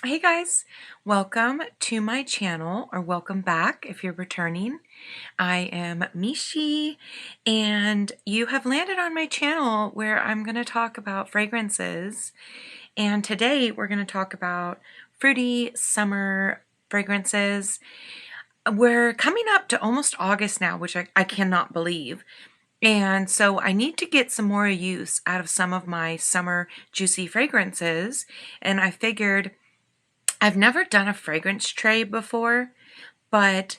Hey guys, welcome to my channel, or welcome back if you're returning. I am Michy, and you have landed on my channel where I'm going to talk about fragrances. And today we're going to talk about fruity summer fragrances. We're coming up to almost August now, which I cannot believe. And so I need to get some more use out of some of my summer juicy fragrances. And I figured I've never done a fragrance tray before, but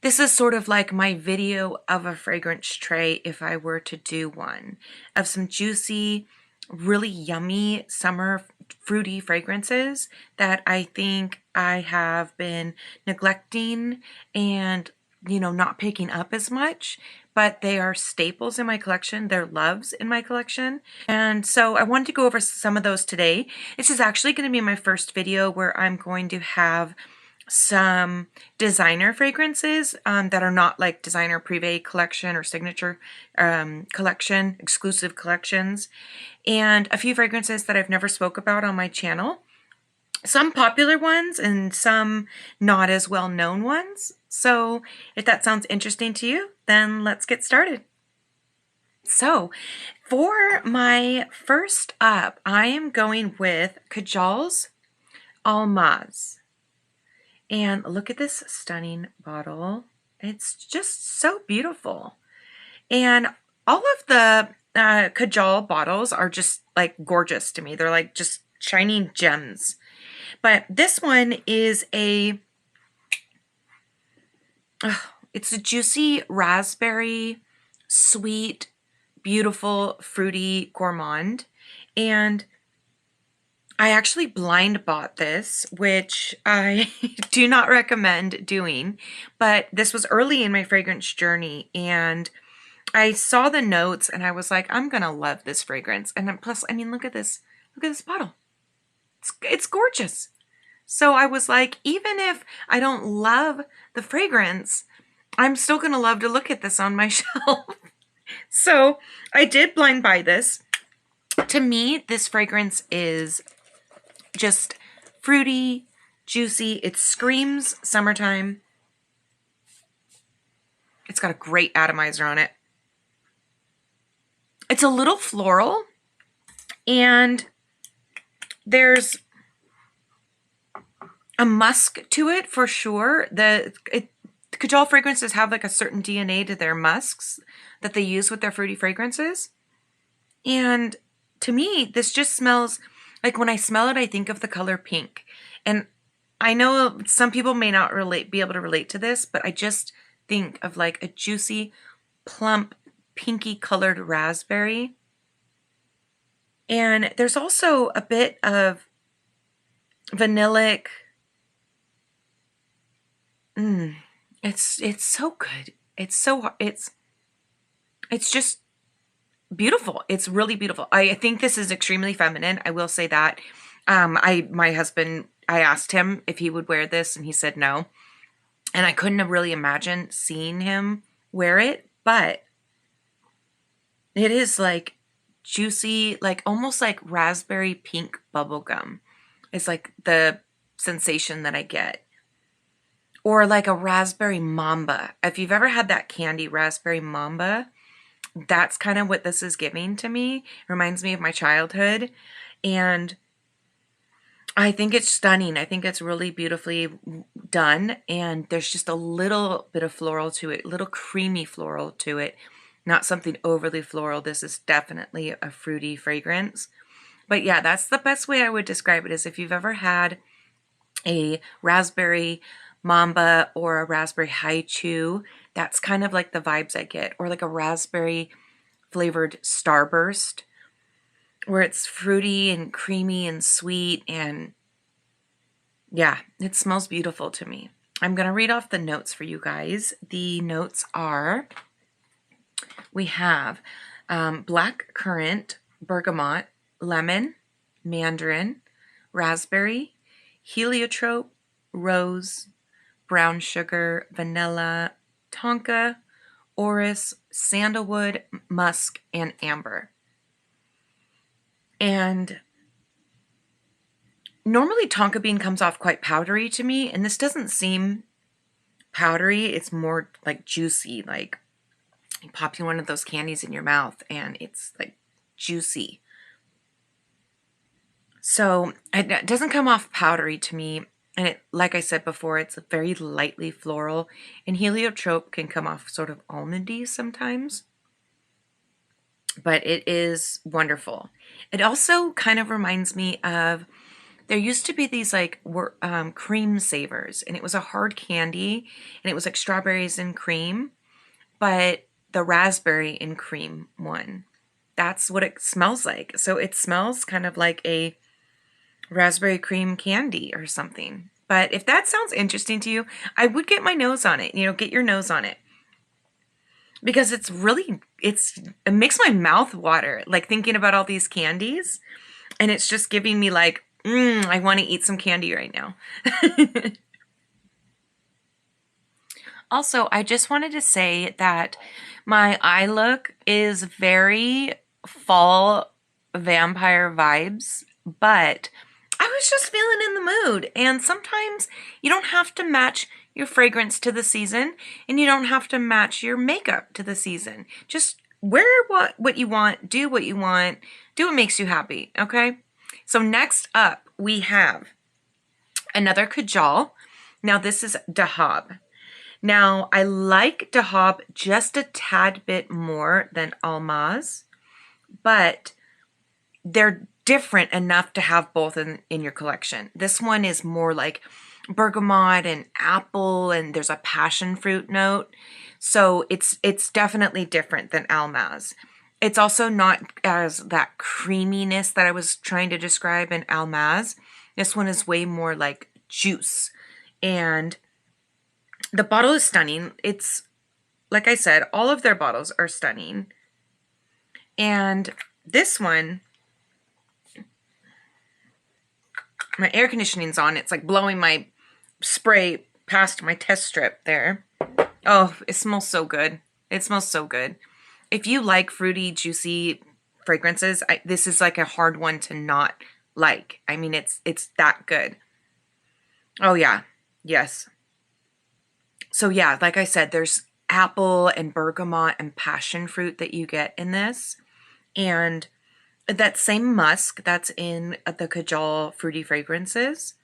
this is sort of like my video of a fragrance tray if I were to do one, of some juicy, really yummy summer fruity fragrances that I think I have been neglecting and not picking up as much, but they are staples in my collection. They're loves in my collection. And so I wanted to go over some of those today. This is actually going to be my first video where I'm going to have some designer fragrances that are not like designer privé collection or signature collection, exclusive collections, and a few fragrances that I've never spoke about on my channel. Some popular ones and some not as well known ones. So if that sounds interesting to you, then let's get started. So for my first up, I am going with Kajal Almaz. And look at this stunning bottle. It's just so beautiful. And all of the Kajal bottles are just like gorgeous to me. They're like just shining gems. But this one is it's a juicy raspberry, sweet, beautiful, fruity gourmand. And I actually blind bought this, which I do not recommend doing, but this was early in my fragrance journey, and I saw the notes and I was like, I'm gonna love this fragrance. And then plus, I mean, look at this bottle. It's gorgeous. So I was like, even if I don't love the fragrance, I'm still gonna love to look at this on my shelf. So I did blind buy this. To me, this fragrance is just fruity, juicy. It screams summertime. It's got a great atomizer on it. It's a little floral, and there's a musk to it for sure. Kajal fragrances have like a certain DNA to their musks that they use with their fruity fragrances. And to me, this just smells like, when I smell it, I think of the color pink. And I know some people may not be able to relate to this, but I just think of like a juicy, plump, pinky colored raspberry. And there's also a bit of vanillic. It's so good. It's just beautiful. It's really beautiful. I think this is extremely feminine. I will say that. My husband, I asked him if he would wear this, and he said no. And I couldn't have really imagined seeing him wear it, but it is like juicy, like almost like raspberry pink bubblegum. It's like the sensation that I get. Or like a raspberry mamba. If you've ever had that candy, raspberry mamba, that's kind of what this is giving to me. It reminds me of my childhood. And I think it's stunning. I think it's really beautifully done. And there's just a little bit of floral to it, little creamy floral to it. Not something overly floral. This is definitely a fruity fragrance. But yeah, that's the best way I would describe it, is if you've ever had a raspberry mamba or a raspberry haichu, that's kind of like the vibes I get. Or like a raspberry flavored starburst, where it's fruity and creamy and sweet, and yeah, it smells beautiful to me. I'm going to read off the notes for you guys. The notes are, we have black currant, bergamot, lemon, mandarin, raspberry, heliotrope, rose, brown sugar, vanilla, tonka, orris, sandalwood, musk, and amber. And Normally tonka bean comes off quite powdery to me, and this doesn't seem powdery. It's more like juicy, like you pop one of those candies in your mouth and it's like juicy. So it doesn't come off powdery to me. And it, like I said before, it's very lightly floral, and heliotrope can come off sort of almondy sometimes. But it is wonderful. It also kind of reminds me of, there used to be these like cream savers, and it was a hard candy, and it was like strawberries and cream, but the raspberry and cream one. That's what it smells like. So it smells kind of like a raspberry cream candy or something. But if that sounds interesting to you, I would get my nose on it. You know, get your nose on it. Because it's really, it makes my mouth water, like thinking about all these candies. And it's just giving me like, I want to eat some candy right now. Also, I just wanted to say that my eye look is very fall vampire vibes, but I was just feeling in the mood. And sometimes you don't have to match your fragrance to the season, and you don't have to match your makeup to the season. Just wear what you want, do what you want, do what makes you happy, okay? So next up, we have another Kajal. Now this is Dahab. Now I like Dahab just a tad bit more than Almaz, but they're different enough to have both in your collection. This one is more like bergamot and apple, and there's a passion fruit note. So it's definitely different than Almaz. It's also not as that creaminess that I was trying to describe in Almaz. This one is way more like juice. And the bottle is stunning. It's, like I said, all of their bottles are stunning. And this one, my air conditioning's on. It's like blowing my spray past my test strip there. Oh, it smells so good. It smells so good. If you like fruity, juicy fragrances, this is like a hard one to not like. I mean, it's that good. Oh yeah, yes. So yeah, like I said, there's apple and bergamot and passion fruit that you get in this. And that same musk that's in the Kajal fruity fragrances.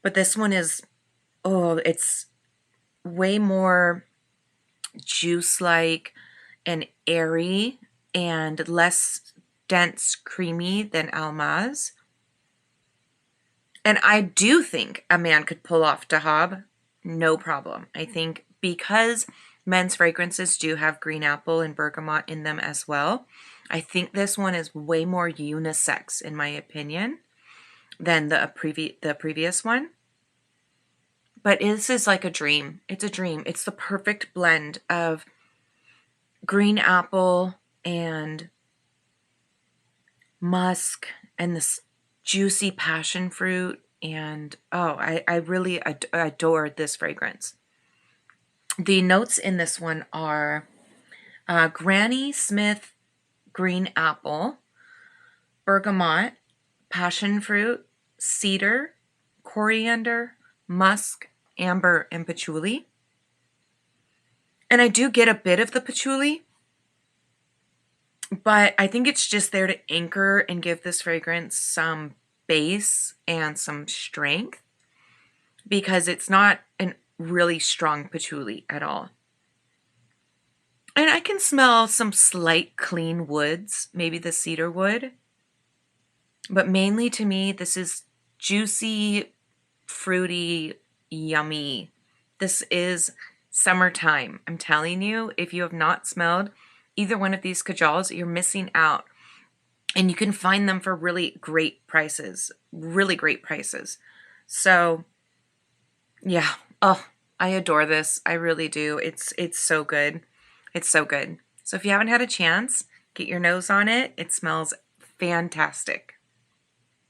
But this one is, oh, it's way more juice-like and airy and less dense creamy than Almaz. And I do think a man could pull off Dahab, no problem. I think because men's fragrances do have green apple and bergamot in them as well, I think this one is way more unisex, in my opinion, than the previous one. But this is like a dream. It's a dream. It's the perfect blend of green apple and musk and this juicy passion fruit. And oh, I really adored this fragrance. The notes in this one are Granny Smith green apple, bergamot, passion fruit, cedar, coriander, musk, amber, and patchouli. And I do get a bit of the patchouli, but I think it's just there to anchor and give this fragrance some base and some strength, because it's not a really strong patchouli at all. And I can smell some slight clean woods, maybe the cedar wood. But mainly to me, this is juicy, fruity, yummy. This is summertime. I'm telling you, if you have not smelled either one of these Kajals, you're missing out. And you can find them for really great prices. Really great prices. So, yeah. Oh, I adore this. I really do. It's so good. It's so good. So if you haven't had a chance, get your nose on it. It smells fantastic.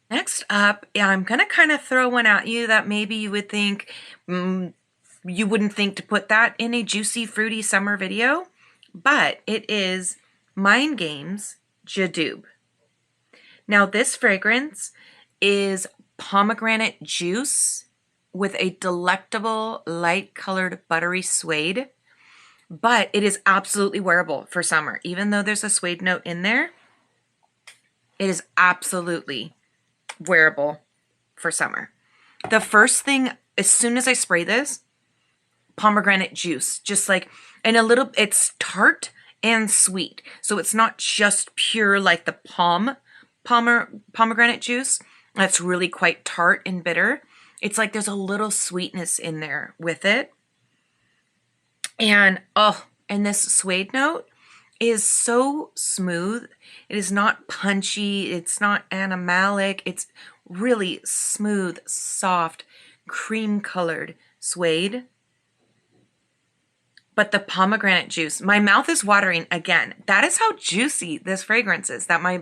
Next up, I'm going to kind of throw one at you that maybe you would think, you wouldn't think to put that in a juicy, fruity summer video, but it is Mind Games Judu. Now this fragrance is pomegranate juice with a delectable light colored buttery suede, but it is absolutely wearable for summer. Even though there's a suede note in there, it is absolutely wearable for summer. The first thing, as soon as I spray this, pomegranate juice, just like, and a little, it's tart and sweet. So it's not just pure like the pomegranate juice. That's really quite tart and bitter. It's like there's a little sweetness in there with it. And and this suede note is so smooth. It is not punchy. It's not animalic. It's really smooth, soft, cream colored suede. But the pomegranate juice, my mouth is watering again. That is how juicy this fragrance is, that my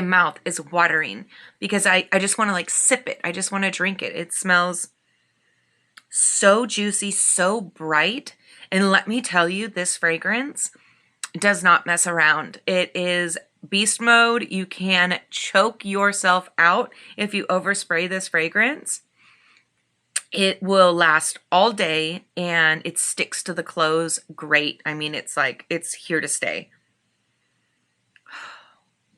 mouth is watering because I just want to like sip it. I just want to drink it. It smells so juicy, so bright. And let me tell you, this fragrance does not mess around. It is beast mode. You can choke yourself out if you overspray this fragrance. It will last all day and it sticks to the clothes great. I mean, it's like, it's here to stay.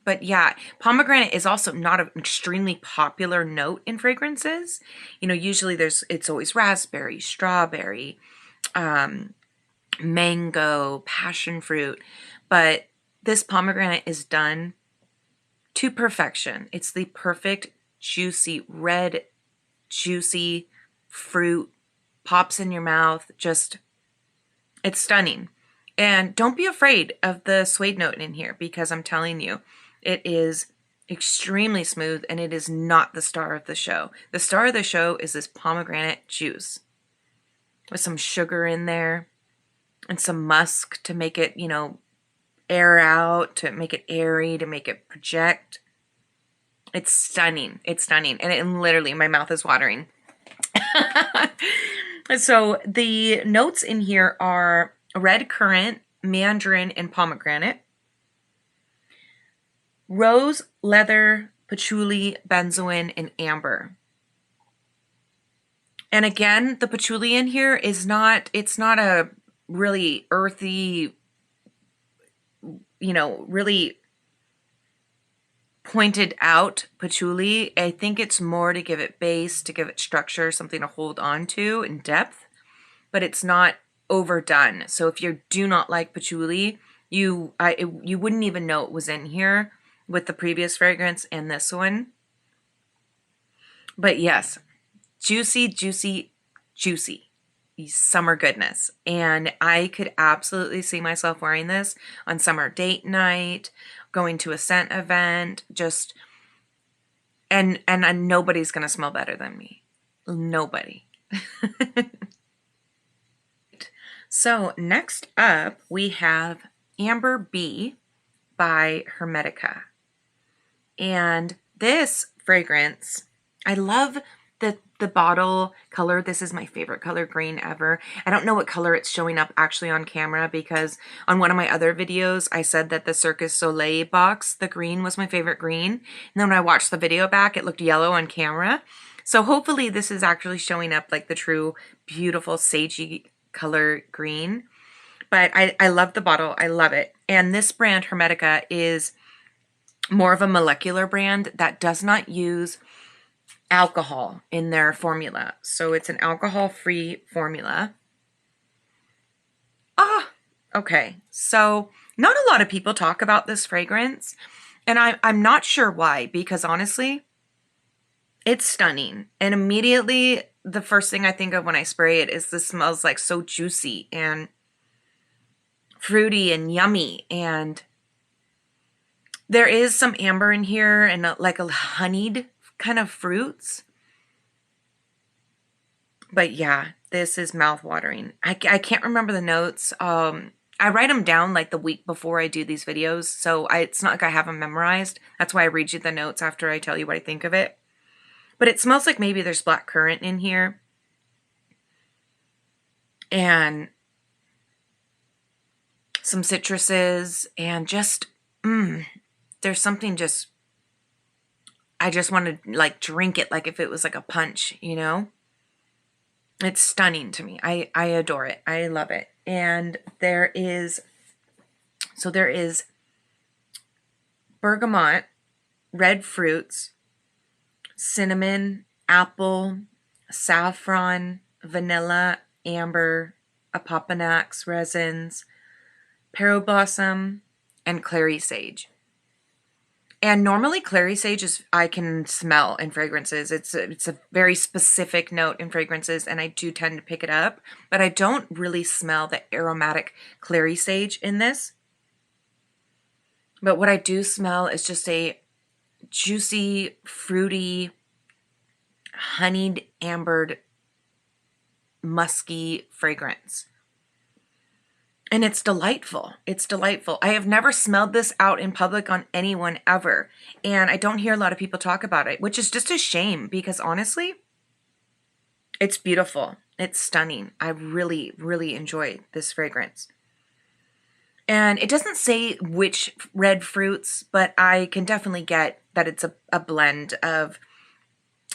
But yeah, pomegranate is also not an extremely popular note in fragrances. You know, usually it's always raspberry, strawberry, mango, passion fruit. But this pomegranate is done to perfection. It's the perfect, juicy, red, juicy fruit, pops in your mouth. Just, it's stunning. And don't be afraid of the suede note in here, because I'm telling you, it is extremely smooth and it is not the star of the show. The star of the show is this pomegranate juice with some sugar in there and some musk to make it, you know, air out, to make it airy, to make it project. It's stunning. It's stunning. And literally, my mouth is watering. So the notes in here are red currant, mandarin, and pomegranate. Rose, leather, patchouli, benzoin, and amber. And again, the patchouli in here is it's not a really earthy, you know, really pointed out patchouli. I think it's more to give it base, to give it structure, something to hold on to in depth, but it's not overdone. So if you do not like patchouli, you wouldn't even know it was in here with the previous fragrance and this one. But yes, juicy, juicy, juicy summer goodness. And I could absolutely see myself wearing this on summer date night, going to a scent event, just, and nobody's going to smell better than me. Nobody. So next up, we have Amberbee by Hermetica. And this fragrance, I love the bottle color. This is my favorite color green ever. I don't know what color it's showing up actually on camera, because on one of my other videos, I said that the Circus Soleil box, the green, was my favorite green. And then when I watched the video back, it looked yellow on camera. So hopefully this is actually showing up like the true beautiful sagey color green. But I love the bottle. I love it. And this brand, Hermetica, is more of a molecular brand that does not use alcohol in their formula. So it's an alcohol-free formula. Okay. So not a lot of people talk about this fragrance, and I'm not sure why, because honestly, it's stunning. And immediately the first thing I think of when I spray it is this smells like so juicy and fruity and yummy, and there is some amber in here and like a honeyed kind of fruits. But yeah, this is mouth-watering. I can't remember the notes. I write them down like the week before I do these videos, so it's not like I have them memorized. That's why I read you the notes after I tell you what I think of it. But it smells like maybe there's black currant in here. And some citruses, and just, there's something just I just want to like drink it like if it was like a punch, you know? It's stunning to me. I adore it. I love it. And there is bergamot, red fruits, cinnamon, apple, saffron, vanilla, amber, apopanax resins, pearl blossom, and clary sage. And normally clary sage is, I can smell in fragrances. It's a very specific note in fragrances, and I do tend to pick it up, but I don't really smell the aromatic clary sage in this. But what I do smell is just a juicy, fruity, honeyed, ambered, musky fragrance. And it's delightful. It's delightful. I have never smelled this out in public on anyone ever. And I don't hear a lot of people talk about it, which is just a shame because honestly, it's beautiful. It's stunning. I really, really enjoy this fragrance. And it doesn't say which red fruits, but I can definitely get that it's a blend of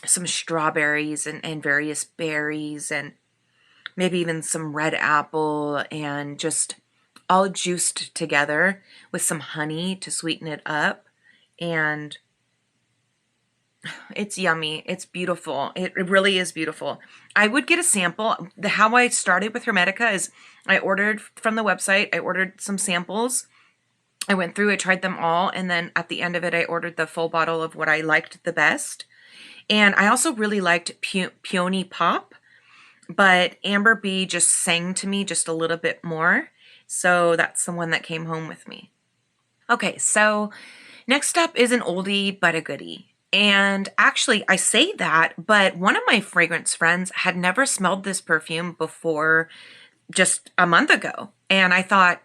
some strawberries and various berries and maybe even some red apple, and just all juiced together with some honey to sweeten it up. And it's yummy. It's beautiful. It really is beautiful. I would get a sample. How I started with Hermetica is I ordered from the website. I ordered some samples. I went through, I tried them all, and then at the end of it, I ordered the full bottle of what I liked the best. And I also really liked Peony Pop, but Amberbee just sang to me just a little bit more. So that's the one that came home with me. Okay, so next up is an oldie but a goodie. And actually, I say that, but one of my fragrance friends had never smelled this perfume before just a month ago. And I thought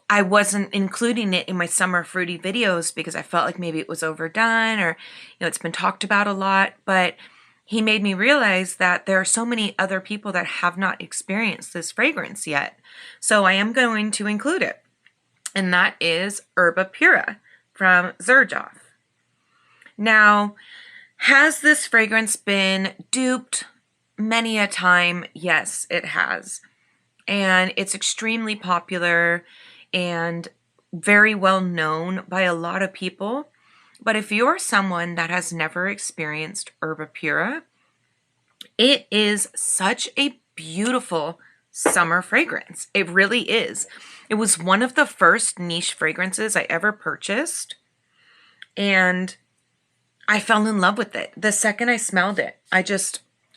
I wasn't including it in my summer fruity videos because I felt like maybe it was overdone, or, it's been talked about a lot. But he made me realize that there are so many other people that have not experienced this fragrance yet. So I am going to include it. And that is Erba Pura from Xerjoff. Now, has this fragrance been duped many a time? Yes, it has. And it's extremely popular and very well known by a lot of people. But if you're someone that has never experienced Erba Pura, it is such a beautiful summer fragrance. It really is. It was one of the first niche fragrances I ever purchased, and I fell in love with it. The second I smelled it, I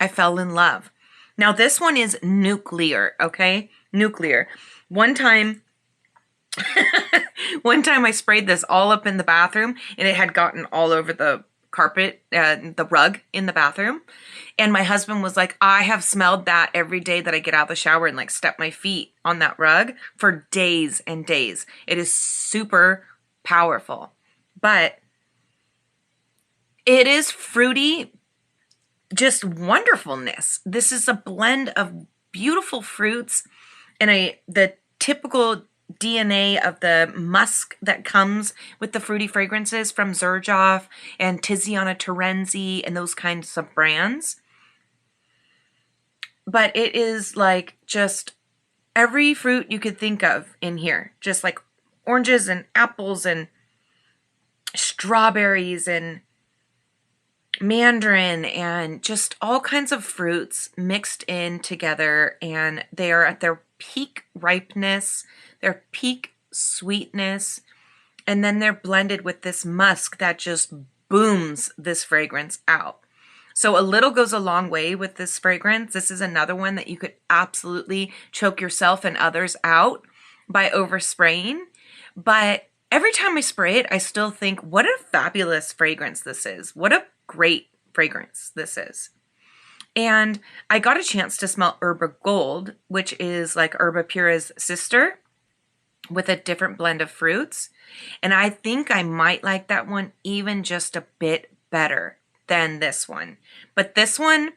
fell in love. Now this one is nuclear, okay? Nuclear. One time I sprayed this all up in the bathroom, and it had gotten all over the carpet, the rug in the bathroom. And my husband was like, I have smelled that every day that I get out of the shower and like step my feet on that rug for days and days. It is super powerful, but it is fruity, just wonderfulness. This is a blend of beautiful fruits and the typical DNA of the musk that comes with the fruity fragrances from Xerjoff and Tiziana Terenzi and those kinds of brands. But it is like just every fruit you could think of in here. Just like oranges and apples and strawberries and mandarin and just all kinds of fruits mixed in together, and they are at their peak ripeness, their peak sweetness, and then they're blended with this musk that just booms this fragrance out. So a little goes a long way with this fragrance. This is another one that you could absolutely choke yourself and others out by overspraying. But every time I spray it, I still think, what a fabulous fragrance this is. What a great fragrance this is. And I got a chance to smell Erba Gold, which is like Erba Pura's sister with a different blend of fruits. And I think I might like that one even just a bit better than this one. But this one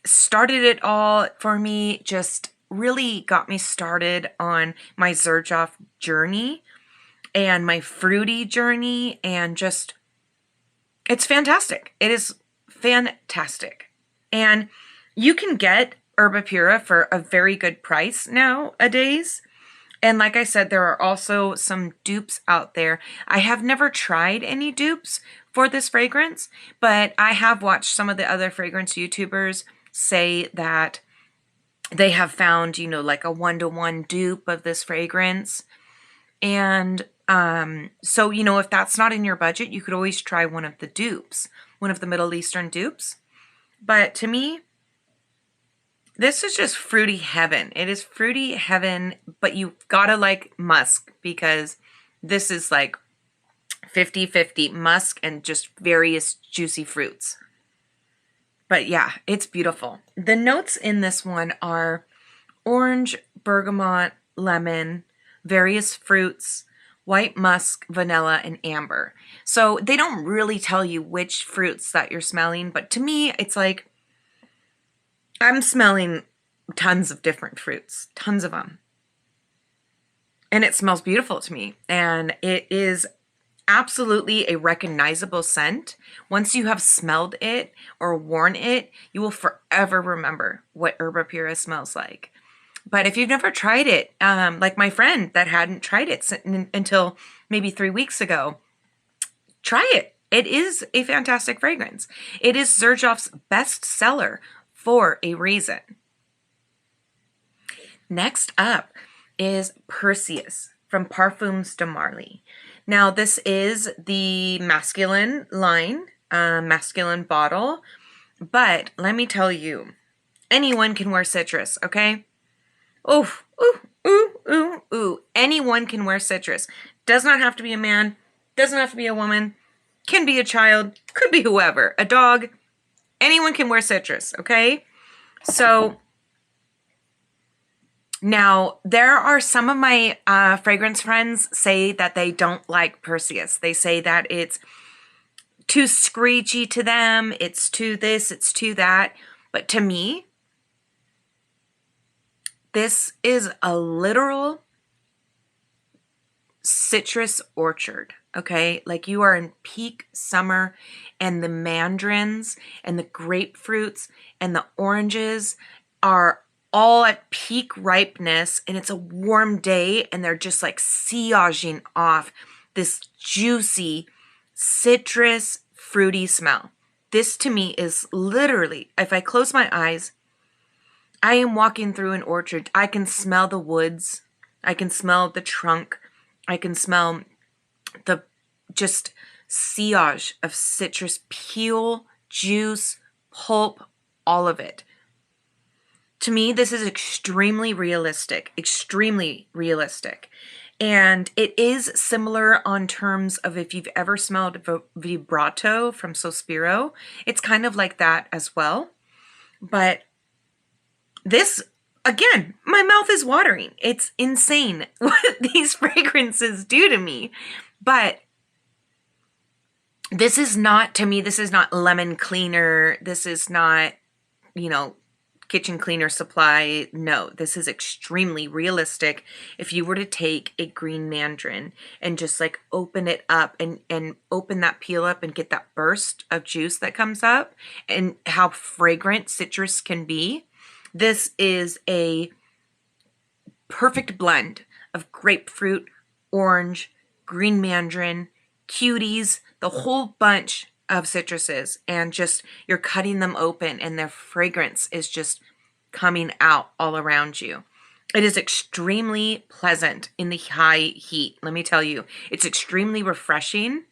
started it all for me, just really got me started on my Xerjoff journey and my fruity journey, and just It's fantastic. It is fantastic. And you can get Erba Pura for a very good price nowadays. And like I said, there are also some dupes out there. I have never tried any dupes for this fragrance, but I have watched some of the other fragrance YouTubers say that they have found, you know, like a 1-to-1 dupe of this fragrance. And so, you know, if that's not in your budget, you could always try one of the dupes, one of the Middle Eastern dupes. But to me, this is just fruity heaven. It is fruity heaven, but you gotta like musk, because this is like 50-50 musk and just various juicy fruits. But yeah, it's beautiful. The notes in this one are orange, bergamot, lemon, various fruits, white musk, vanilla, and amber. So they don't really tell you which fruits that you're smelling, but to me, it's like I'm smelling tons of different fruits, tons of them. And it smells beautiful to me. And it is absolutely a recognizable scent. Once you have smelled it or worn it, you will forever remember what Erba Pura smells like. But if you've never tried it, like my friend that hadn't tried it until maybe 3 weeks ago, try it. It is a fantastic fragrance. It is Xerjoff's best seller for a reason. Next up is Perseus from Parfums de Marly. Now this is the masculine line, masculine bottle, but let me tell you, anyone can wear citrus, okay? Ooh, ooh, ooh, ooh, ooh. Anyone can wear citrus. Does not have to be a man, doesn't have to be a woman, can be a child, could be whoever, a dog. Anyone can wear citrus, okay? So now there are some of my fragrance friends say that they don't like Perseus. They say that it's too screechy to them, it's too this, it's too that. But to me, this is a literal citrus orchard, okay? Like you are in peak summer, and the mandarins and the grapefruits and the oranges are all at peak ripeness, and it's a warm day, and they're just like sillaging off this juicy citrus fruity smell. This to me is literally, if I close my eyes, I am walking through an orchard. I can smell the woods. I can smell the trunk. I can smell the just sillage of citrus peel, juice, pulp, all of it. To me, this is extremely realistic, And it is similar on terms of if you've ever smelled Vibrato from Sospiro. It's kind of like that as well. But this, again, my mouth is watering. It's insane what these fragrances do to me. But this is not, to me, this is not lemon cleaner. This is not, you know, kitchen cleaner supply. No, this is extremely realistic. If you were to take a green mandarin and just like open it up and open that peel up and get that burst of juice that comes up, and how fragrant citrus can be, this is a perfect blend of grapefruit, orange, green mandarin, cuties, the whole bunch of citruses, and just you're cutting them open and their fragrance is just coming out all around you. It is extremely pleasant in the high heat. Let me tell you, it's extremely refreshing.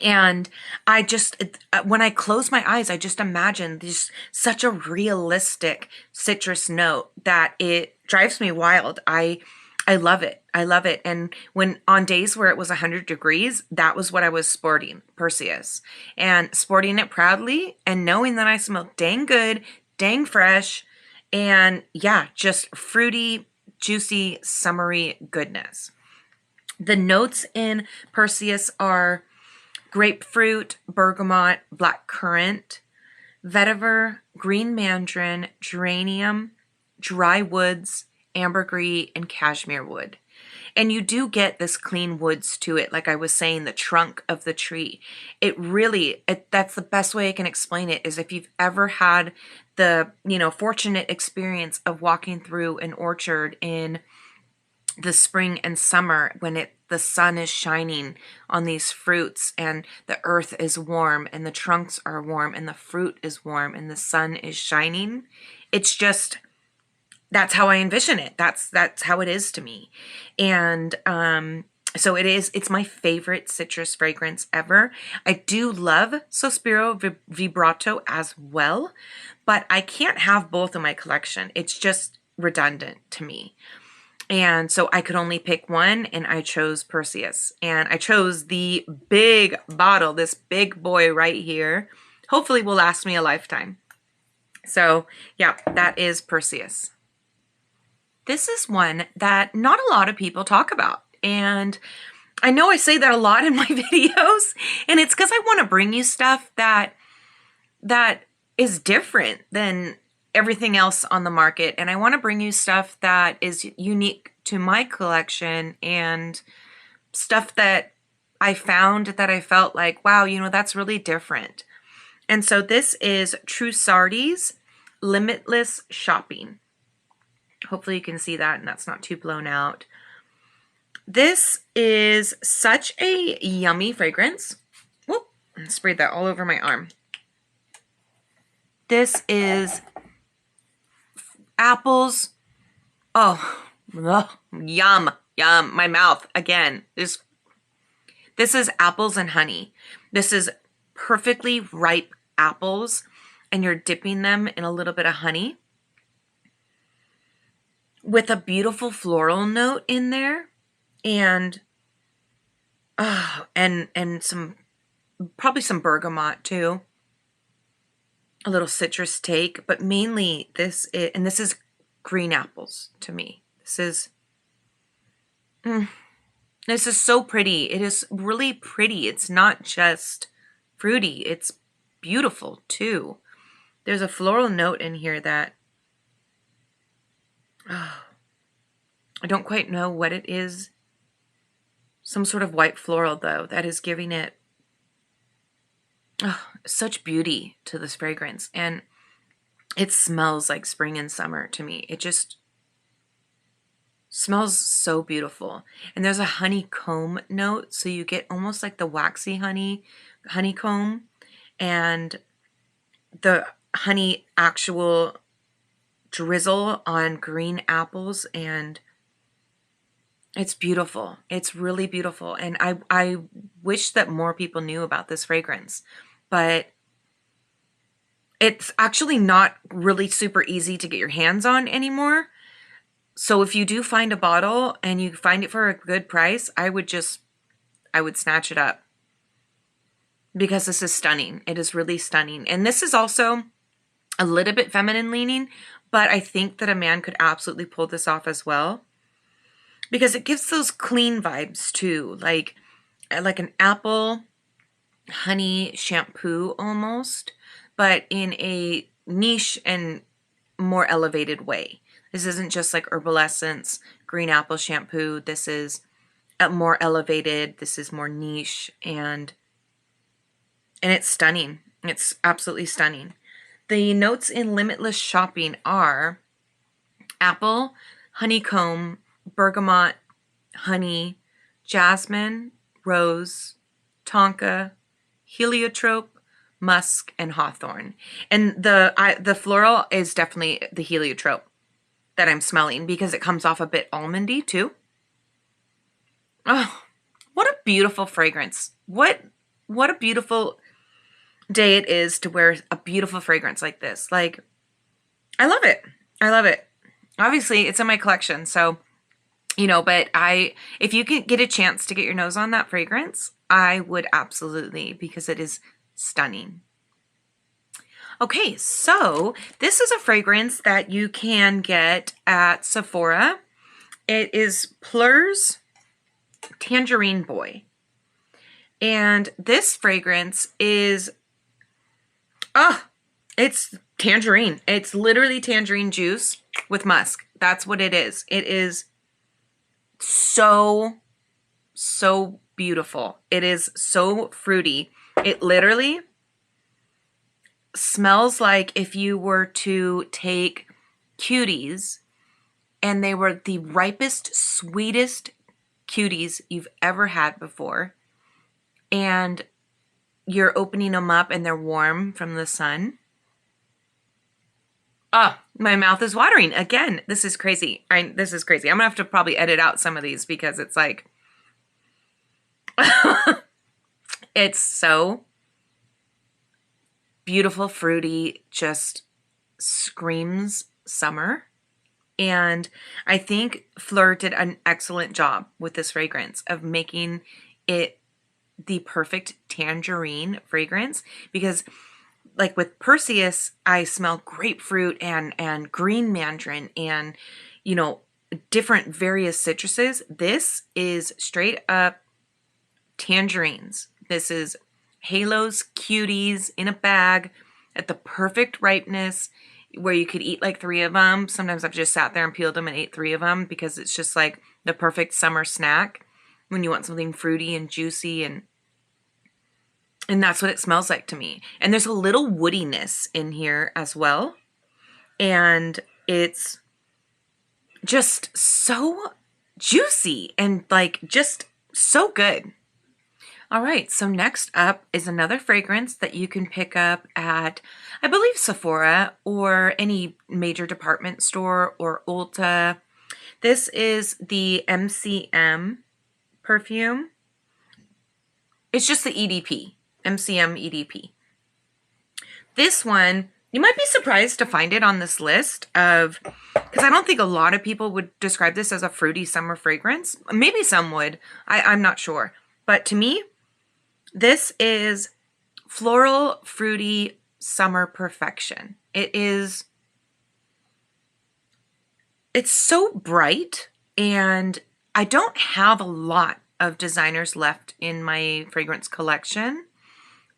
And I just, when I close my eyes, I just imagine this such a realistic citrus note that it drives me wild. I love it. I love it. And when on days where it was 100 degrees, that was what I was sporting, Perseus. And sporting it proudly and knowing that I smelled dang good, dang fresh, and yeah, just fruity, juicy, summery goodness. The notes in Perseus are grapefruit, bergamot, blackcurrant, vetiver, green mandarin, geranium, dry woods, ambergris, and cashmere wood. And you do get this clean woods to it. Like I was saying, the trunk of the tree. It really, that's the best way I can explain it, is if you've ever had the, fortunate experience of walking through an orchard in the spring and summer when the sun is shining on these fruits and the earth is warm and the trunks are warm and the fruit is warm and the sun is shining. It's just, that's how I envision it. That's how it is to me. And so it's my favorite citrus fragrance ever. I do love Sospiro Vibrato as well, but I can't have both in my collection. It's just redundant to me. And so I could only pick one, and I chose Perseus. And I chose the big bottle, this big boy right here. Hopefully will last me a lifetime. So yeah, that is Perseus. This is one that not a lot of people talk about. And I know I say that a lot in my videos, and it's because I want to bring you stuff that is different than everything else on the market. And I want to bring you stuff that is unique to my collection and stuff that I found that I felt like, wow, that's really different. And so this is Trussardi's Limitless Shopping. Hopefully you can see that and that's not too blown out. This is such a yummy fragrance. Whoop, I sprayed that all over my arm. This is apples. Oh, yum, yum. My mouth again. This is apples and honey. This is perfectly ripe apples, and you're dipping them in a little bit of honey with a beautiful floral note in there, and some probably some bergamot too. A little citrus take, but mainly this is green apples to me. This is so pretty. It is really pretty. It's not just fruity. It's beautiful too. There's a floral note in here that I don't quite know what it is. Some sort of white floral though that is giving it such beauty to this fragrance, and it smells like spring and summer to me. It just smells so beautiful. And there's a honeycomb note, so you get almost like the waxy honeycomb, and the honey actual drizzle on green apples, and it's beautiful. It's really beautiful. And I wish that more people knew about this fragrance, but it's actually not really super easy to get your hands on anymore. So if you do find a bottle and you find it for a good price, I would snatch it up, because this is stunning. It is really stunning. And this is also a little bit feminine leaning, but I think that a man could absolutely pull this off as well, because it gives those clean vibes too, like an apple honey shampoo almost, but in a niche and more elevated way. This isn't just like Herbal Essence green apple shampoo. This is more elevated. This is more niche, and it's stunning. It's absolutely stunning. The notes in Limitless Shopping are apple, honeycomb, bergamot, honey, jasmine, rose, tonka, heliotrope, musk, and hawthorn. And the floral is definitely the heliotrope that I'm smelling, because it comes off a bit almondy too. Oh, what a beautiful fragrance. What a beautiful day it is to wear a beautiful fragrance like this. Like, I love it. I love it. Obviously, it's in my collection, so, but if you can get a chance to get your nose on that fragrance, I would absolutely, because it is stunning. Okay, so this is a fragrance that you can get at Sephora. It is Fleur's Tangerine Boy. And this fragrance is, it's tangerine. It's literally tangerine juice with musk. That's what it is. It is so, so beautiful. It is so fruity. It literally smells like if you were to take cuties and they were the ripest, sweetest cuties you've ever had before, and you're opening them up and they're warm from the sun. Oh, my mouth is watering again. This is crazy. This is crazy. I'm gonna have to probably edit out some of these because it's like it's so beautiful, fruity, just screams summer. And I think Fleur did an excellent job with this fragrance of making it the perfect tangerine fragrance, because like with Perseus, I smell grapefruit and green mandarin and, you know, different various citruses. This is straight up tangerines. This is halos, cuties in a bag at the perfect ripeness where you could eat like 3 of them. Sometimes I've just sat there and peeled them and ate 3 of them because it's just like the perfect summer snack when you want something fruity and juicy, and that's what it smells like to me. And there's a little woodiness in here as well. And it's just so juicy and like just so good. All right, so next up is another fragrance that you can pick up at, I believe, Sephora or any major department store or Ulta. This is the MCM perfume. It's just the EDP, MCM EDP. This one, you might be surprised to find it on this list of, because I don't think a lot of people would describe this as a fruity summer fragrance. Maybe some would, I'm not sure. But to me, this is floral, fruity, summer perfection. It's so bright, and I don't have a lot of designers left in my fragrance collection,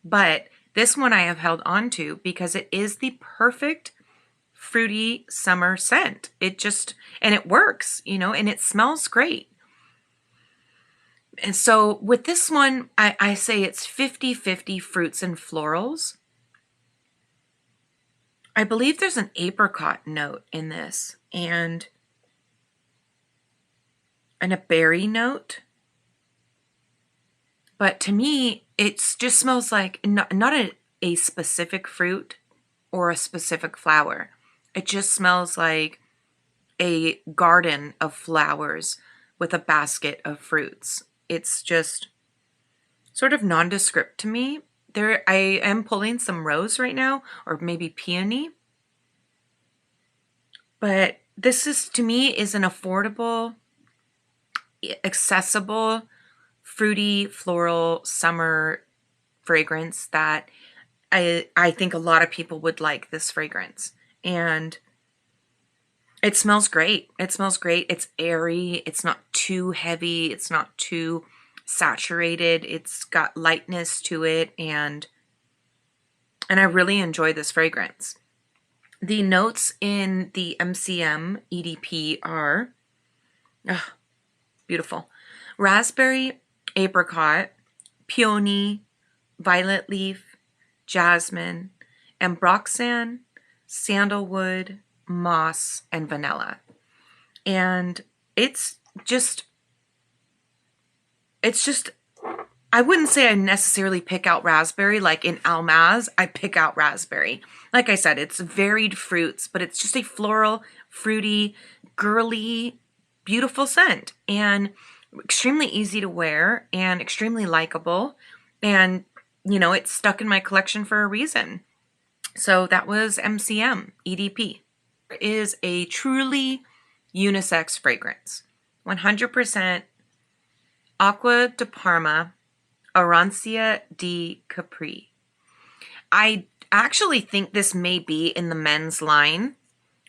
but this one I have held on to because it is the perfect fruity summer scent. And it works, you know, and it smells great. And so with this one, I say it's 50-50 fruits and florals. I believe there's an apricot note in this and a berry note. But to me, it just smells like not a specific fruit or a specific flower. It just smells like a garden of flowers with a basket of fruits. It's just sort of nondescript to me. I am pulling some rose right now, or maybe peony. But this is, to me, is an affordable, accessible, fruity, floral, summer fragrance that I think a lot of people would like this fragrance. And it smells great. It smells great. It's airy. It's not too heavy. It's not too saturated. It's got lightness to it, and I really enjoy this fragrance. The notes in the MCM EDP are beautiful. Raspberry, apricot, peony, violet leaf, jasmine, ambroxan, sandalwood, moss, and vanilla. And it's just, I wouldn't say I necessarily pick out raspberry like in Almaz. I pick out raspberry. Like I said, it's varied fruits, but it's just a floral, fruity, girly, beautiful scent, and extremely easy to wear and extremely likable. And, you know, it's stuck in my collection for a reason. So that was MCM EDP. It is a truly unisex fragrance. 100% Aqua di Parma, Arancia di Capri. I actually think this may be in the men's line,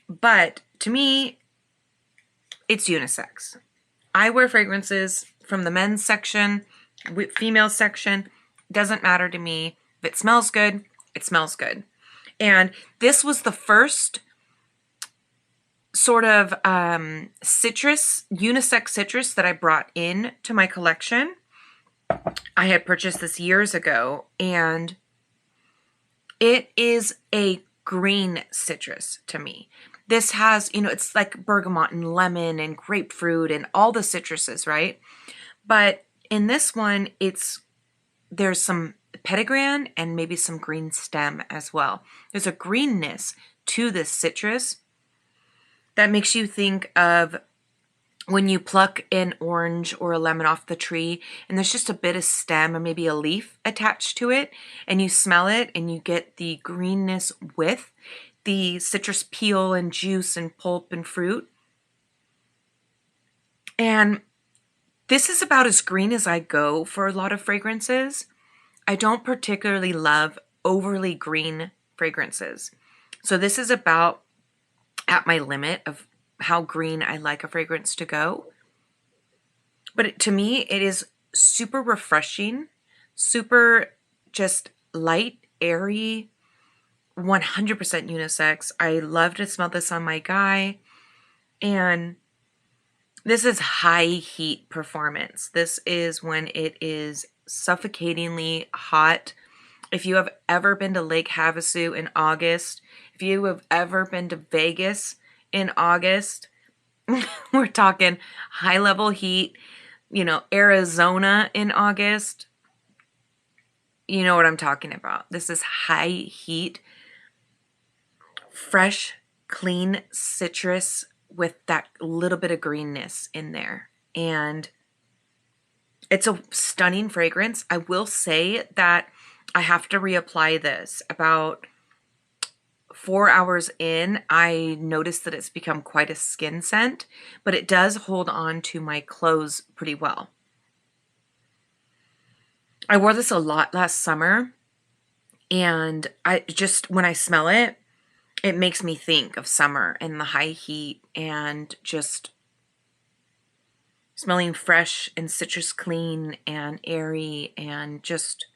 but to me, it's unisex. I wear fragrances from the men's section, female section. Doesn't matter to me. If it smells good, it smells good. And this was the first sort of citrus, unisex citrus that I brought in to my collection. I had purchased this years ago, and it is a green citrus to me. This has, it's like bergamot and lemon and grapefruit and all the citruses, right? But in this one, there's some petitgrain and maybe some green stem as well. There's a greenness to this citrus that makes you think of when you pluck an orange or a lemon off the tree and there's just a bit of stem or maybe a leaf attached to it, and you smell it and you get the greenness with the citrus peel and juice and pulp and fruit. And this is about as green as I go for a lot of fragrances. I don't particularly love overly green fragrances. So this is about at my limit of how green I like a fragrance to go. But to me, it is super refreshing, super just light, airy, 100% unisex. I love to smell this on my guy. And this is high heat performance. This is when it is suffocatingly hot. If you have ever been to Lake Havasu in August, if you have ever been to Vegas in August, we're talking high level heat, Arizona in August. You know what I'm talking about. This is high heat, fresh, clean citrus with that little bit of greenness in there. And it's a stunning fragrance. I will say that I have to reapply this. About 4 hours in, I noticed that it's become quite a skin scent, but it does hold on to my clothes pretty well. I wore this a lot last summer, and when I smell it, it makes me think of summer and the high heat and just smelling fresh and citrus clean and airy and just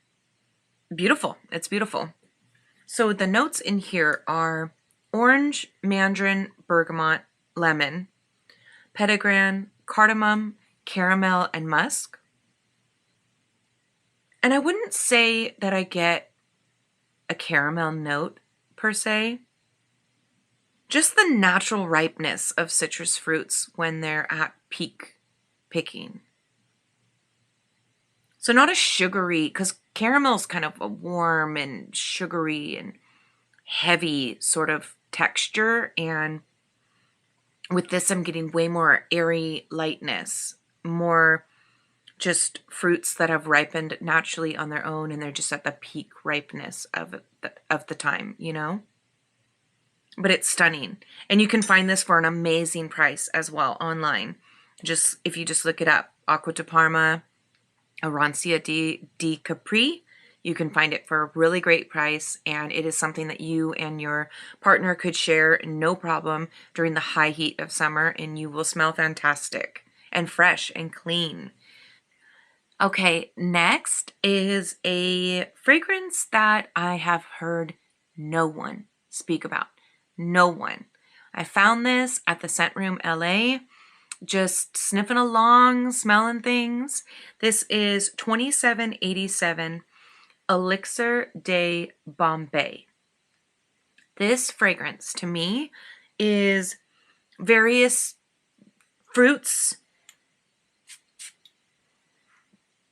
beautiful. It's beautiful. So the notes in here are orange, mandarin, bergamot, lemon, petitgrain, cardamom, caramel, and musk. And I wouldn't say that I get a caramel note per se. Just the natural ripeness of citrus fruits when they're at peak picking. So not a sugary, because caramel's kind of a warm and sugary and heavy sort of texture. And with this, I'm getting way more airy lightness, more just fruits that have ripened naturally on their own, and they're just at the peak ripeness of the time, But it's stunning. And you can find this for an amazing price as well online. If you just look it up, Aqua di Parma, Arancia di Capri, you can find it for a really great price, and it is something that you and your partner could share no problem during the high heat of summer, and you will smell fantastic and fresh and clean. Okay, next is a fragrance that I have heard no one speak about. No one. I found this at the Scent Room LA, just sniffing along, smelling things. This is 2787 Elixir de Bombay. This fragrance to me is various fruits,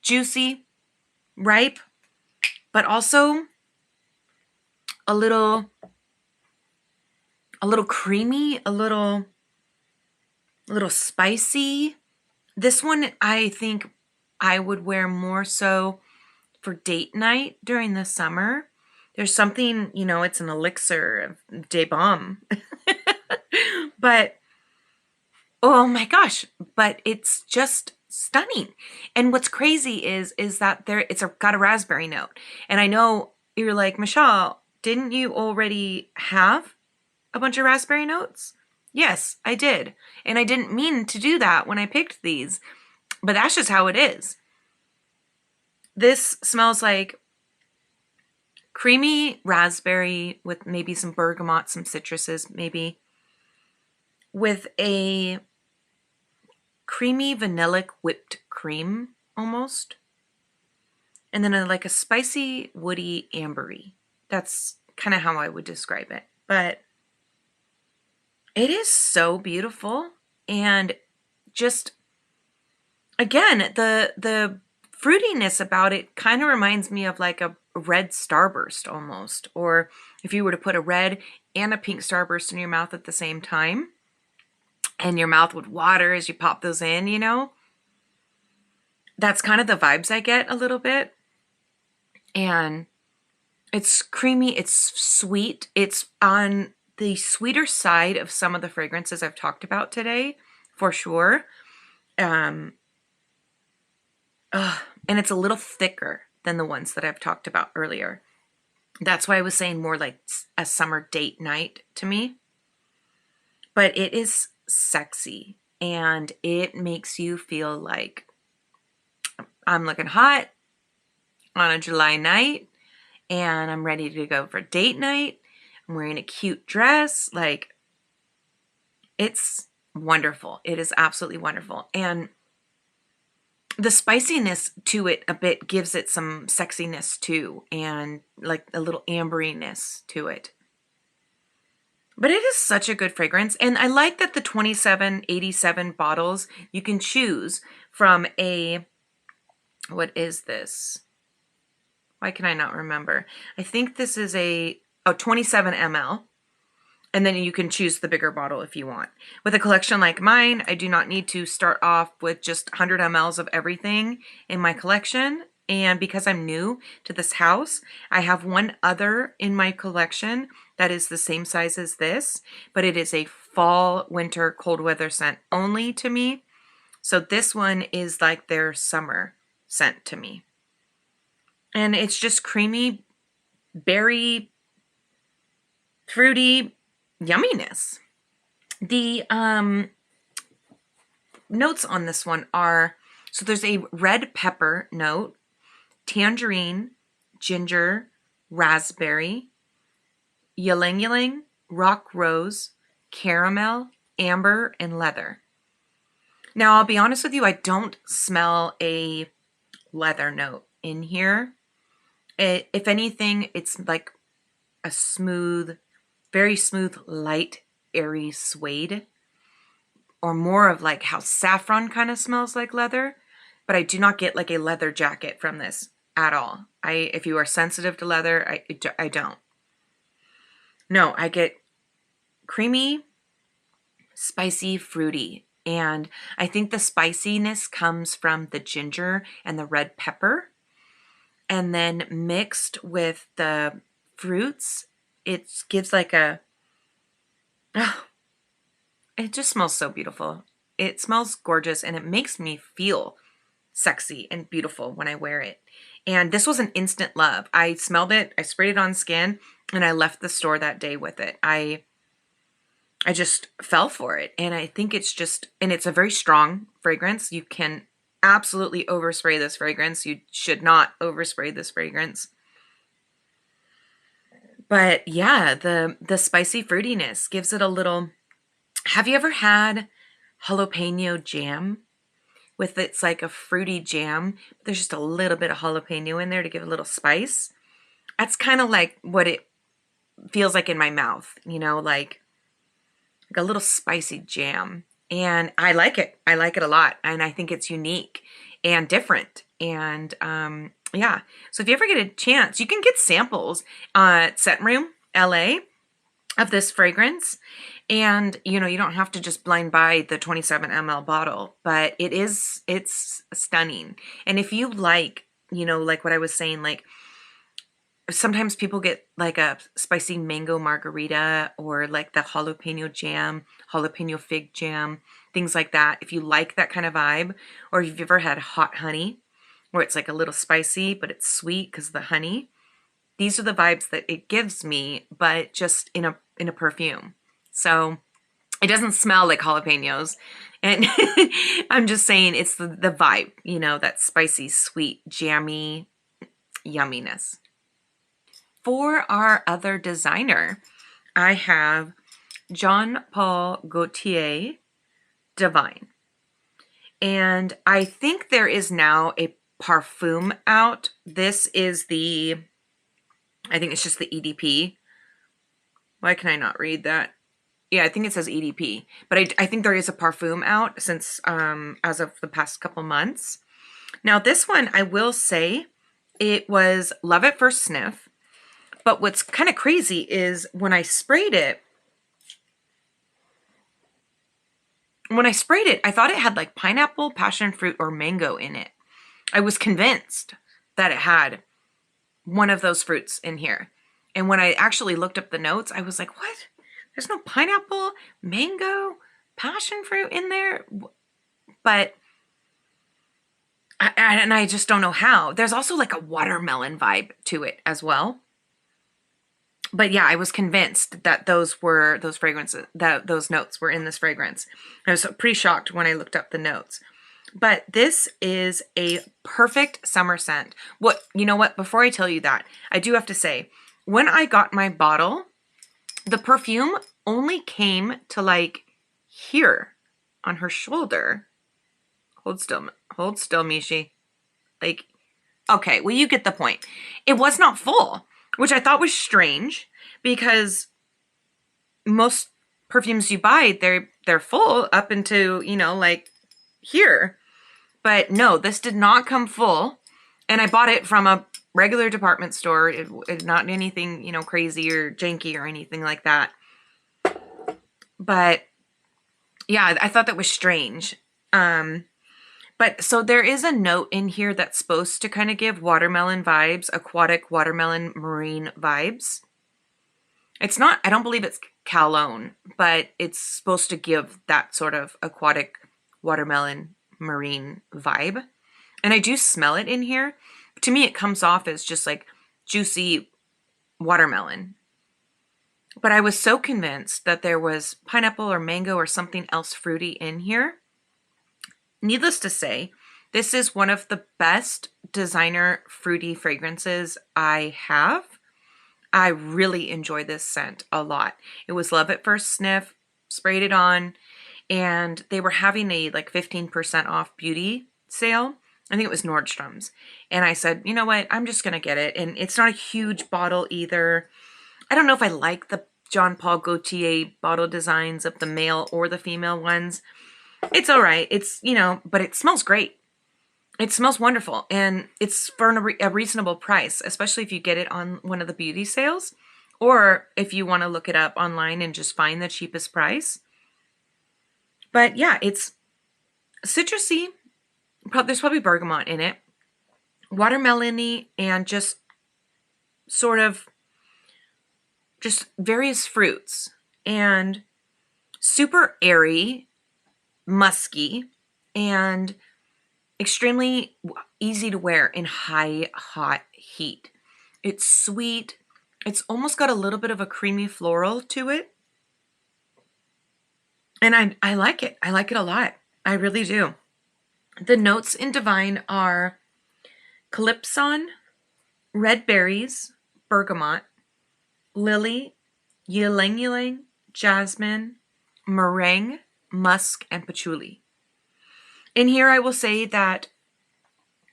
juicy, ripe, but also a little creamy, a little spicy. This one I think I would wear more so for date night during the summer. There's something, it's an elixir de bomb. But oh my gosh, but it's just stunning. And what's crazy is that got a raspberry note. And I know you're like, Michelle, didn't you already have a bunch of raspberry notes? Yes, I did. And I didn't mean to do that when I picked these, but that's just how it is. This smells like creamy raspberry with maybe some bergamot, some citruses, maybe. with a creamy vanillic whipped cream almost. And then like a spicy, woody ambery. That's kind of how I would describe it. But it is so beautiful. And just, again, the fruitiness about it kind of reminds me of like a red starburst almost. Or if you were to put a red and a pink starburst in your mouth at the same time, and your mouth would water as you pop those in, you know? That's kind of the vibes I get a little bit. And it's creamy, it's sweet. It's on the sweeter side of some of the fragrances I've talked about today, for sure. And it's a little thicker than the ones that I've talked about earlier. That's why I was saying more like a summer date night to me. But it is sexy, and it makes you feel like I'm looking hot on a July night, and I'm ready to go for date night. I'm wearing a cute dress. Like, it's wonderful. It is absolutely wonderful. And the spiciness to it a bit gives it some sexiness too, and like a little amberiness to it. But it is such a good fragrance. And I like that the 2787 bottles, you can choose from a, what is this? Why can I not remember? I think this is a 27 ml. And then you can choose the bigger bottle if you want. With a collection like mine, I do not need to start off with just 100 mLs of everything in my collection. And because I'm new to this house, I have one other in my collection that is the same size as this, but it is a fall, winter, cold weather scent only to me. So this one is like their summer scent to me. And it's just creamy, berry, fruity yumminess. The notes on this one are, so there's a red pepper note, tangerine, ginger, raspberry, ylang ylang, rock rose, caramel, amber, and leather. Now, I'll be honest with you, I don't smell a leather note in here. If anything, it's like a smooth, very smooth, light, airy suede, or more of like how saffron kind of smells like leather. But I do not get like a leather jacket from this at all. If you are sensitive to leather, I don't. No, I get creamy, spicy, fruity. And I think the spiciness comes from the ginger and the red pepper. And then mixed with the fruits, it gives like a, it just smells so beautiful. It smells gorgeous, and it makes me feel sexy and beautiful when I wear it. And this was an instant love. I smelled it, I sprayed it on skin, and I left the store that day with it. I just fell for it. And I think it's just, and it's a very strong fragrance. You can absolutely overspray this fragrance. You should not overspray this fragrance. But yeah, the spicy fruitiness gives it a little. Have you ever had jalapeno jam? With it's like a fruity jam. There's just a little bit of jalapeno in there to give a little spice. That's kind of like what it feels like in my mouth, you know, like a little spicy jam. And I like it. I like it a lot. And I think it's unique and different. And yeah. So if you ever get a chance, you can get samples at Scent Room LA of this fragrance. And, you know, you don't have to just blind buy the 27 ml bottle, but it's stunning. And if you like, you know, like what I was saying, like sometimes people get like a spicy mango margarita or like the jalapeno jam, jalapeno fig jam, things like that. If you like that kind of vibe, or if you've ever had hot honey where it's like a little spicy, but it's sweet because of the honey, these are the vibes that it gives me, but just in a perfume. So it doesn't smell like jalapenos. And I'm just saying it's the vibe, you know, that spicy, sweet, jammy yumminess. For our other designer, I have Jean Paul Gaultier Divine. And I think there is now a parfum out. This is the, I think it's just the EDP. Why can I not read that? Yeah, I think it says EDP. But I think there is a parfum out since as of the past couple months. Now this one, I will say, it was love at first sniff. But what's kind of crazy is when I sprayed it, I thought it had like pineapple, passion fruit, or mango in it. I was convinced that it had one of those fruits in here. And when I actually looked up the notes, I was like, what? There's no pineapple, mango, passion fruit in there? But, I just don't know how. There's also like a watermelon vibe to it as well. But yeah, I was convinced that those fragrances, that those notes were in this fragrance. I was pretty shocked when I looked up the notes. But this is a perfect summer scent. You know what? Before I tell you that, I do have to say, when I got my bottle, the perfume only came to like here on her shoulder. Hold still, Michi. Like, okay, well, you get the point. It was not full, which I thought was strange because most perfumes you buy, they're full up into, you know, like here. But no, this did not come full. And I bought it from a regular department store. It not anything, you know, crazy or janky or anything like that. But yeah, I thought that was strange. But so there is a note in here that's supposed to kind of give watermelon vibes, aquatic watermelon marine vibes. It's not, I don't believe it's cologne, but it's supposed to give that sort of aquatic watermelon marine vibe. And I do smell it in here. To me, it comes off as just like juicy watermelon. But I was so convinced that there was pineapple or mango or something else fruity in here. Needless to say, this is one of the best designer fruity fragrances I have. I really enjoy this scent a lot. It was love at first sniff, sprayed it on, and they were having a like 15% off beauty sale. I think it was Nordstrom's. And I said, you know what, I'm just going to get it. And it's not a huge bottle either. I don't know if I like the Jean Paul Gaultier bottle designs of the male or the female ones. It's all right. It's, you know, but it smells great. It smells wonderful. And it's for a reasonable price, especially if you get it on one of the beauty sales or if you want to look it up online and just find the cheapest price. But yeah, it's citrusy. There's probably bergamot in it. Watermelon-y and just sort of just various fruits. And super airy, musky, and extremely easy to wear in high, hot heat. It's sweet. It's almost got a little bit of a creamy floral to it. And I like it. I like it a lot. I really do. The notes in Divine are calypson, red berries, bergamot, lily, ylang ylang, jasmine, meringue, musk, and patchouli. In here, I will say that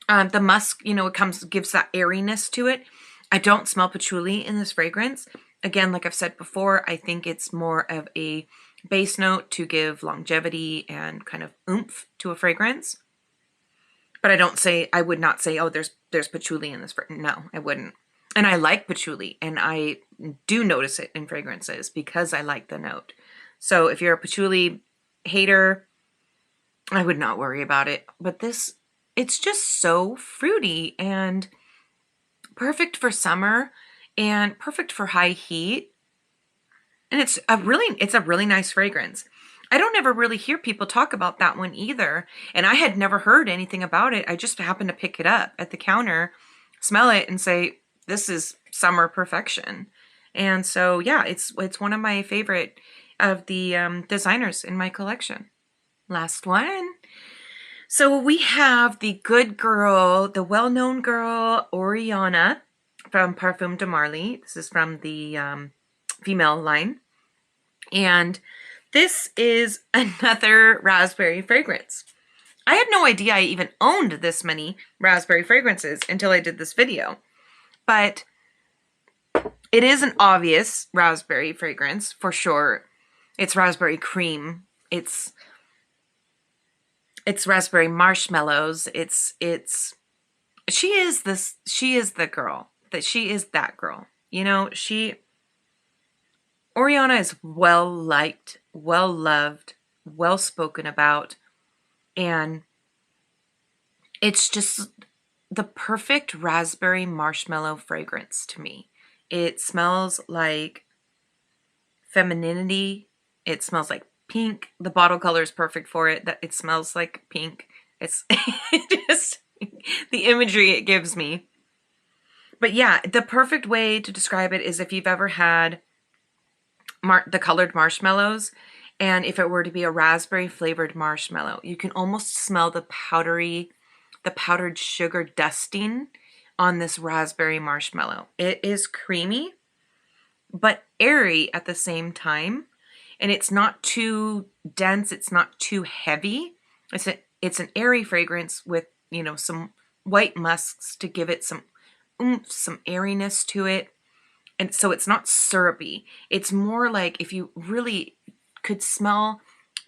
the musk, you know, gives that airiness to it. I don't smell patchouli in this fragrance. Again, like I've said before, I think it's more of a base note to give longevity and kind of oomph to a fragrance. But I would not say, oh, there's patchouli in this. No, I wouldn't. And I like patchouli, and I do notice it in fragrances because I like the note. So if you're a patchouli hater, I would not worry about it. But this, it's just so fruity and perfect for summer and perfect for high heat. And it's a really nice fragrance. I don't ever really hear people talk about that one either. And I had never heard anything about it. I just happened to pick it up at the counter, smell it, and say, this is summer perfection. And so, yeah, it's one of my favorite of the designers in my collection. Last one. So we have the good girl, the well-known girl, Oriana from Parfum de Marly. This is from the female line. And this is another raspberry fragrance. I had no idea I even owned this many raspberry fragrances until I did this video. But it is an obvious raspberry fragrance for sure. It's raspberry cream. It's raspberry marshmallows. She is the girl. She is that girl. You know, Oriana is well liked, well loved, well spoken about, and it's just the perfect raspberry marshmallow fragrance to me. It smells like femininity. It smells like pink. The bottle color is perfect for it. That it smells like pink. It's just the imagery it gives me. But yeah, the perfect way to describe it is if you've ever had the colored marshmallows, and if it were to be a raspberry flavored marshmallow, you can almost smell the powdered sugar dusting on this raspberry marshmallow. It is creamy, but airy at the same time. And it's not too dense. It's not too heavy. It's an airy fragrance with, you know, some white musks to give it some oomph, some airiness to it. And so it's not syrupy. It's more like if you really could smell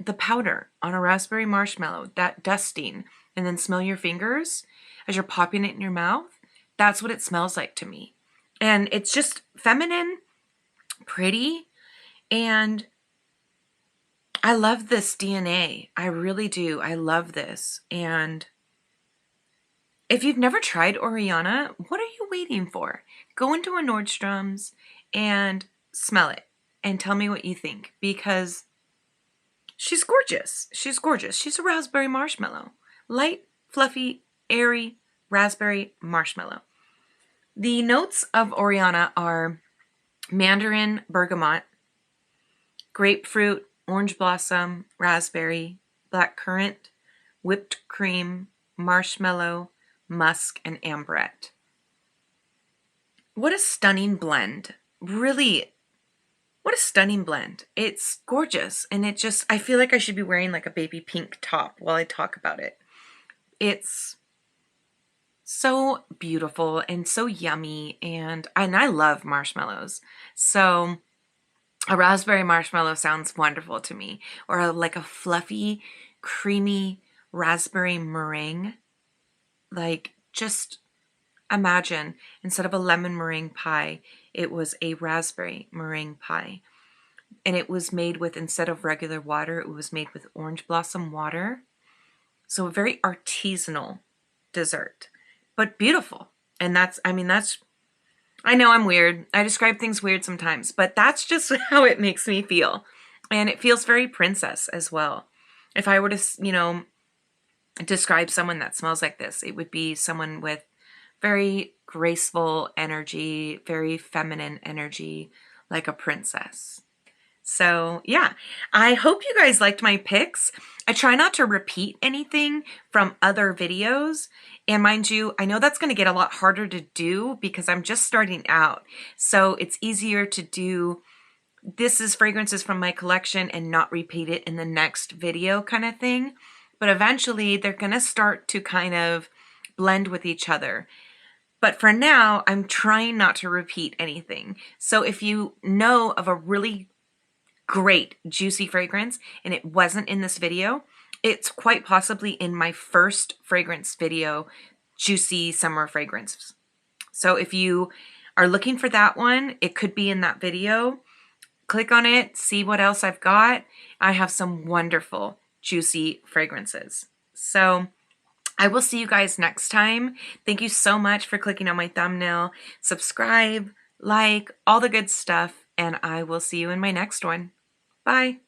the powder on a raspberry marshmallow, that dusting, and then smell your fingers as you're popping it in your mouth. That's what it smells like to me. And it's just feminine, pretty, and I love this DNA. I really do. I love this. And if you've never tried Oriana, what are you waiting for? Go into a Nordstrom's and smell it and tell me what you think, because she's gorgeous. She's gorgeous. She's a raspberry marshmallow. Light, fluffy, airy raspberry marshmallow. The notes of Oriana are mandarin, bergamot, grapefruit, orange blossom, raspberry, blackcurrant, whipped cream, marshmallow, musk, and amberette. What a stunning blend. Really, what a stunning blend. It's gorgeous, and I feel like I should be wearing like a baby pink top while I talk about it. It's so beautiful and so yummy, and I love marshmallows. So a raspberry marshmallow sounds wonderful to me, or like a fluffy, creamy raspberry meringue. Like, just imagine, instead of a lemon meringue pie, it was a raspberry meringue pie. And it was made with, instead of regular water, it was made with orange blossom water. So a very artisanal dessert, but beautiful. And I know I'm weird. I describe things weird sometimes, but that's just how it makes me feel. And it feels very princess as well. If I were to, describe someone that smells like this, it would be someone with very graceful energy, very feminine energy, like a princess. So yeah, I hope you guys liked my picks. I try not to repeat anything from other videos. And mind you, I know that's going to get a lot harder to do because I'm just starting out. So it's easier to do this is fragrances from my collection and not repeat it in the next video kind of thing. But eventually they're going to start to kind of blend with each other. But for now, I'm trying not to repeat anything. So if you know of a really great juicy fragrance and it wasn't in this video, it's quite possibly in my first fragrance video, juicy summer fragrance. So if you are looking for that one, it could be in that video. Click on it, see what else I've got. I have some wonderful juicy fragrances. So I will see you guys next time. Thank you so much for clicking on my thumbnail. Subscribe, like, all the good stuff, and I will see you in my next one. Bye.